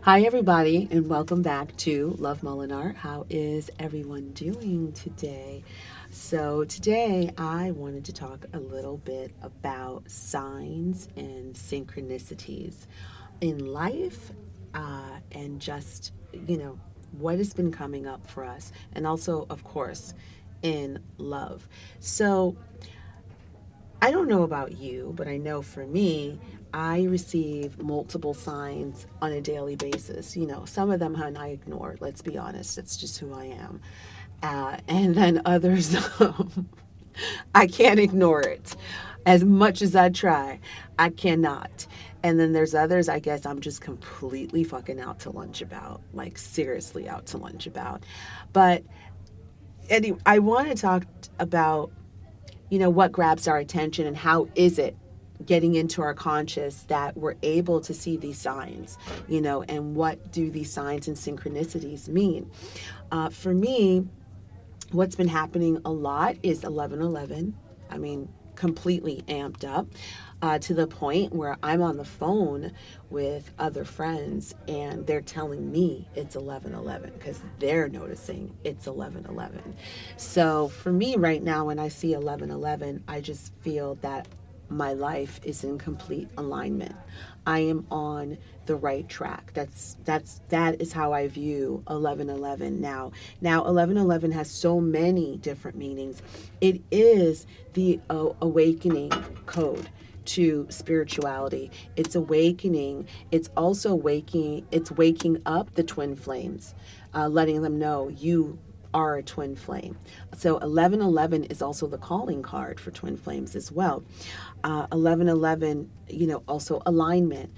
Hi, everybody, and welcome back to Love Molinar. How is everyone doing today? So, today I wanted to talk a little bit about signs and synchronicities in life and just, what has been coming up for us, and also, of course, in love. So, I don't know about you, but I know for me, I receive multiple signs on a daily basis. Some of them, hun, I ignore. Let's be honest. It's just who I am. And then others, I can't ignore it. As much as I try, I cannot. And then there's others, I guess I'm just completely fucking out to lunch about. Like, seriously out to lunch about. But anyway, I want to talk about what grabs our attention and how is it getting into our conscious that we're able to see these signs, and what do these signs and synchronicities mean? For me, what's been happening a lot is 1111. I mean, completely amped up to the point where I'm on the phone with other friends and they're telling me it's 1111 because they're noticing it's 1111. So for me right now, when I see 1111, I just feel that my life is in complete alignment. I am on the right track. That is how I view 1111 now. Now 1111 has so many different meanings. It is the awakening code to spirituality. It's awakening. It's also waking. It's waking up the twin flames, letting them know you are a twin flame. So 1111 is also the calling card for twin flames as well. 1111, also alignment.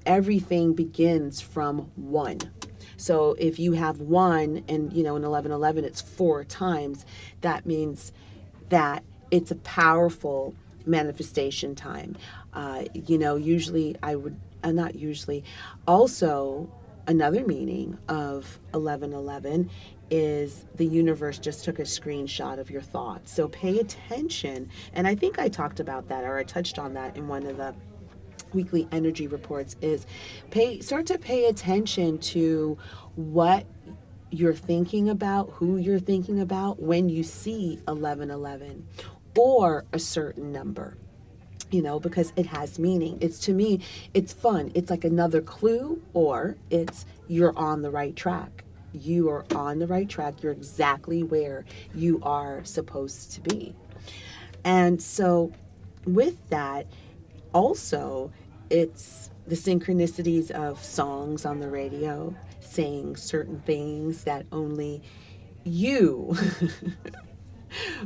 Everything begins from one. So if you have one and, in 1111, it's 4 times, that means that it's a powerful manifestation time. Usually I would, not usually, also another meaning of 1111 is the universe just took a screenshot of your thoughts. So pay attention. And I think I talked about that, or I touched on that in one of the weekly energy reports, is start to pay attention to what you're thinking about, who you're thinking about when you see 1111 or a certain number. Because it has meaning. To me, it's fun. It's like another clue, or it's you're on the right track. You are on the right track. You're exactly where you are supposed to be. And so, with that, also, it's the synchronicities of songs on the radio saying certain things that only you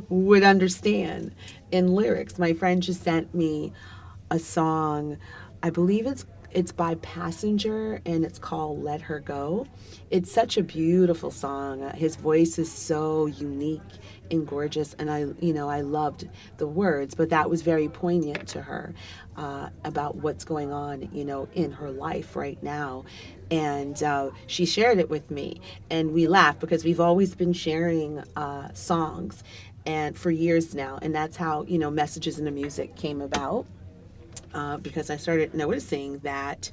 would understand in lyrics. My friend just sent me a song. I believe it's by Passenger and it's called Let Her Go. It's such a beautiful song. His voice is so unique and gorgeous, and I loved the words, but that was very poignant to her about what's going on in her life right now. And she shared it with me, and we laughed because we've always been sharing songs and for years now, and that's how Messages in the Music came about, because I started noticing that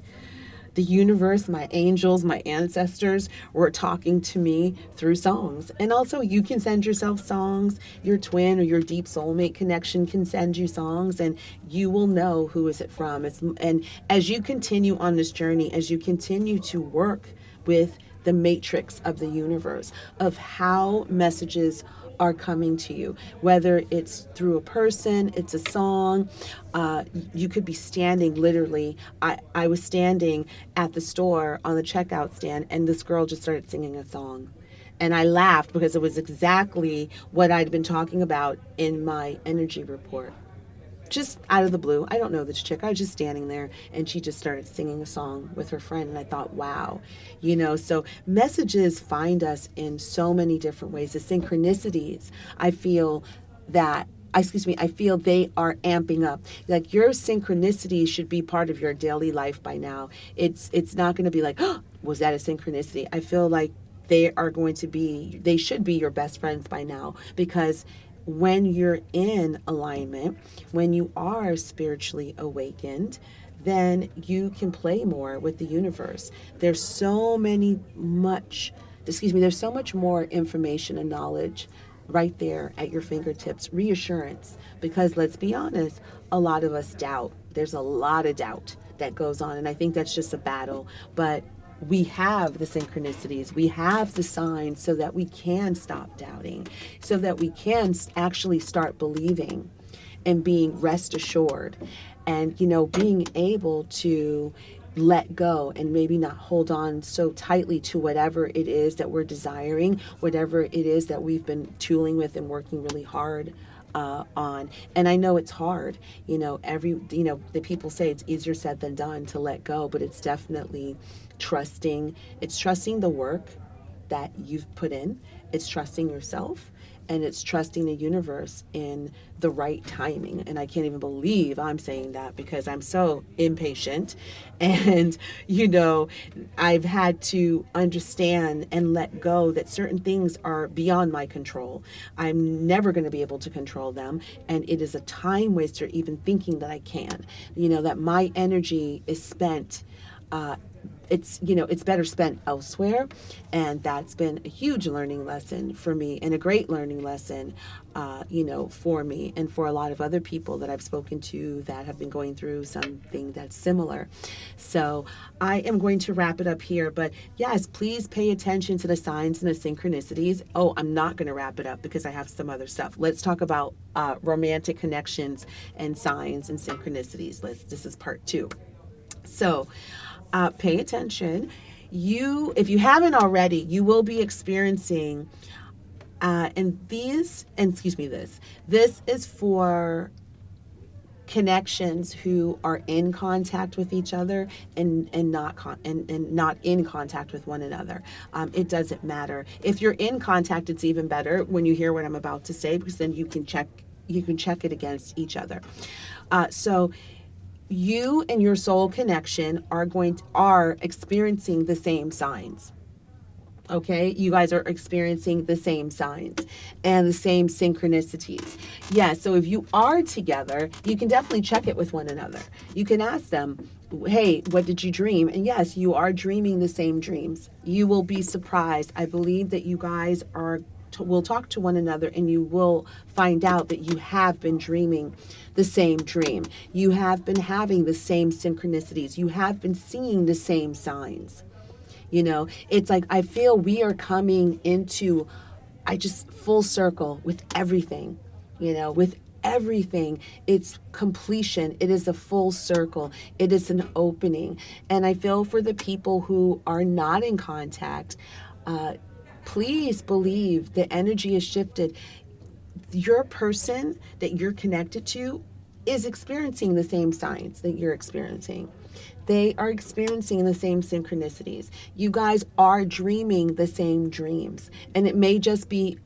the universe, my angels, my ancestors were talking to me through songs. And also, you can send yourself songs. Your twin or your deep soulmate connection can send you songs, and you will know who is it from. And as you continue on this journey, as you continue to work with the matrix of the universe, of how messages are coming to you, whether it's through a person, it's a song. You could be standing literally. I was standing at the store on the checkout stand, and this girl just started singing a song. And I laughed because it was exactly what I'd been talking about in my energy report. Just out of the blue. I don't know this chick. I was just standing there and she just started singing a song with her friend. And I thought, wow, so messages find us in so many different ways. The synchronicities, I feel that I feel they are amping up. Like, your synchronicity should be part of your daily life by now. It's not going to be like, oh, was that a synchronicity? I feel like they should be your best friends by now, because when you're in alignment, when you are spiritually awakened, then you can play more with the universe. There's so much more information and knowledge right there at your fingertips, reassurance. Because let's be honest, a lot of us doubt. There's a lot of doubt that goes on, and I think that's just a battle. But we have the synchronicities, we have the signs so that we can stop doubting, so that we can actually start believing and being rest assured, and being able to let go and maybe not hold on so tightly to whatever it is that we're desiring, whatever it is that we've been tooling with and working really hard on. And I know it's hard. The people say it's easier said than done to let go, but it's definitely trusting. It's trusting the work that you've put in. It's trusting yourself, and it's trusting the universe in the right timing. And I can't even believe I'm saying that, because I'm so impatient. And, I've had to understand and let go that certain things are beyond my control. I'm never going to be able to control them. And it is a time waster even thinking that I can, that my energy is spent. It's better spent elsewhere. And that's been a huge learning lesson for me, and a great learning lesson for me and for a lot of other people that I've spoken to that have been going through something that's similar. So I am going to wrap it up here, but yes, please pay attention to the signs and the synchronicities. Oh, I'm not going to wrap it up because I have some other stuff. Let's talk about romantic connections and signs and synchronicities. This is part 2. So pay attention. If you haven't already, you will be experiencing, this is for connections who are in contact with each other and not in contact with one another. It doesn't matter. If you're in contact, it's even better when you hear what I'm about to say, because then you can check it against each other. So you and your soul connection are experiencing the same signs. Okay, you guys are experiencing the same signs and the same synchronicities. Yeah, so if you are together, you can definitely check it with one another. You can ask them, hey, what did you dream? And yes, you are dreaming the same dreams. You will be surprised. I believe that you guys will talk to one another, and you will find out that you have been dreaming the same dream. You have been having the same synchronicities. You have been seeing the same signs. It's like I feel we are coming into, full circle with everything, with everything. It's completion. It is a full circle. It is an opening. And I feel for the people who are not in contact, please believe the energy is shifted. Your person that you're connected to is experiencing the same signs that you're experiencing. They are experiencing the same synchronicities. You guys are dreaming the same dreams. And it may just be,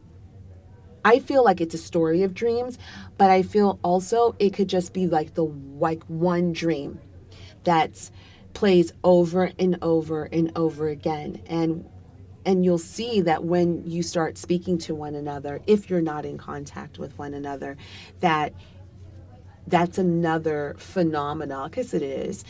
I feel like it's a story of dreams, but I feel also it could just be like one dream that plays over and over and over again. And you'll see that when you start speaking to one another, if you're not in contact with one another, that's another phenomena, because it is,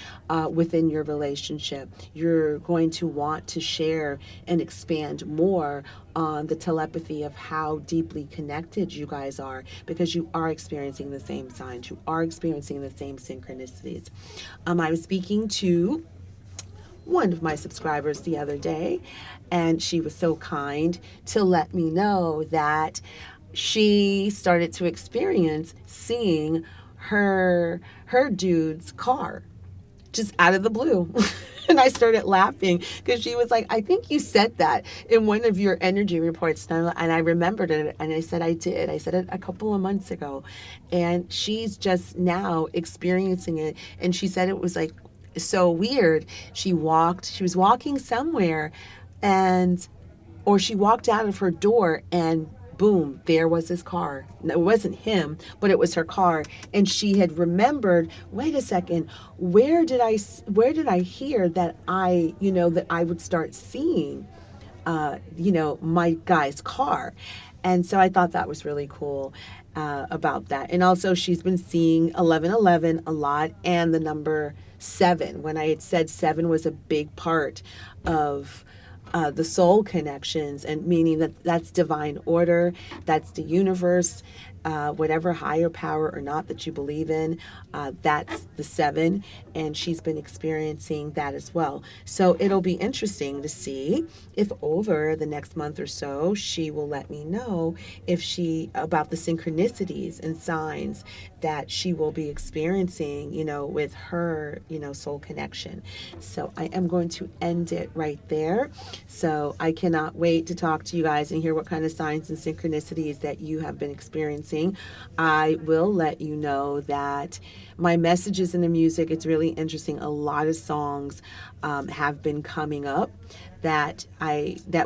within your relationship. You're going to want to share and expand more on the telepathy of how deeply connected you guys are, because you are experiencing the same signs. You are experiencing the same synchronicities. I was speaking to one of my subscribers the other day, and she was so kind to let me know that she started to experience seeing her dude's car just out of the blue. And I started laughing because she was like, I think you said that in one of your energy reports. And I remembered it, and I said I did. I said it a couple of months ago. And she's just now experiencing it. And she said it was like so weird. She was walking somewhere, or she walked out of her door, and boom, there was his car. It wasn't him, but it was her car. And she had remembered, wait a second, where did I hear that that I would start seeing, my guy's car. And so I thought that was really cool about that. And also she's been seeing 1111 a lot, and the number seven, when I had said seven was a big part of the soul connections, and meaning that that's divine order, that's the universe, whatever higher power or not that you believe in, that's the seven, and she's been experiencing that as well. So it'll be interesting to see if over the next month or so she will let me know if she about the synchronicities and signs that she will be experiencing, with her, soul connection. So I am going to end it right there. So I cannot wait to talk to you guys and hear what kind of signs and synchronicities that you have been experiencing. I will let you know that my messages in the music, it's really interesting. A lot of songs have been coming up that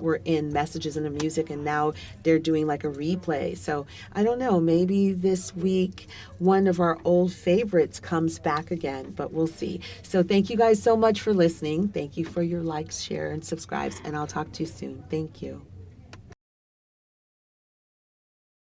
were in messages in the music, and now they're doing like a replay. So I don't know, maybe this week one of our old favorites comes back again, but we'll see. So thank you guys so much for listening. Thank you for your likes, share, and subscribes, and I'll talk to you soon. Thank you.